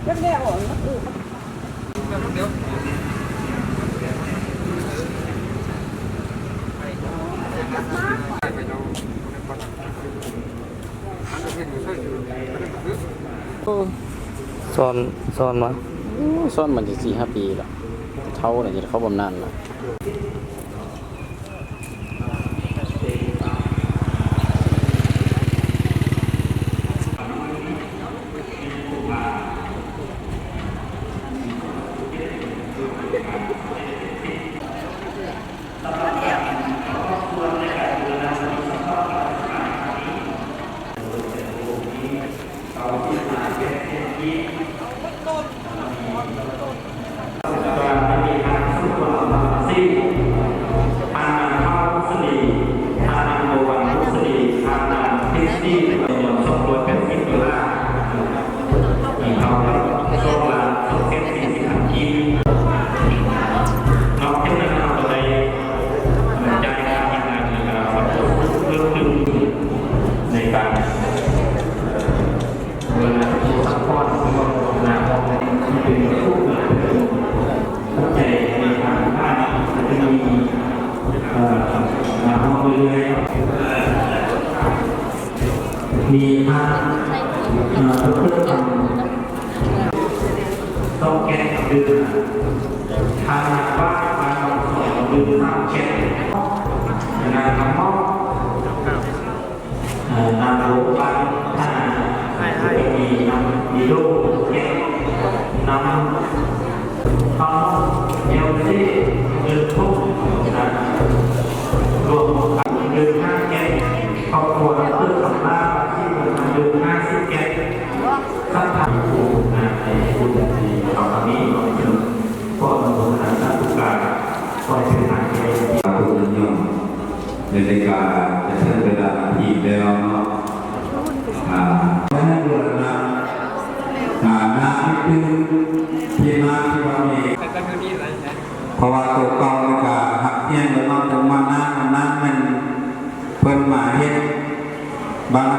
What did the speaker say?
เรียกๆอ่อนก็คือซ้อนมาซ้อนมันจะ4-5 ปีแล้วเขาเนี่ยจะเขาบำนาญแล้วมีพระพุทธธรรมต้องแก้ดื้อทางบ้านทางสอนดื้อทางเช็ดงานทำมอบนำโลกไปท่านมีนำมีโลกแก้นำเขาเอลซี่เดินทุกรวมกับเดินห้างแก้ครอบครัวเพื่อทำลาที่มันเดิน50 แก้ข้าทางผู้ในผู้ที่เราทำนี้ก็ต้องหาทางทุกการก็เป็นทางเดินผู้นิยมในการจะเชิญเวลาอีกแล้วเนาะให้ดูนะนาที่ที่มาที่ว่ามีเพราะว่าตัวเก่าเลยก็หักเทียนแล้วนอกจากมานั่งมันเพิ่นมาเฮ็ดบาง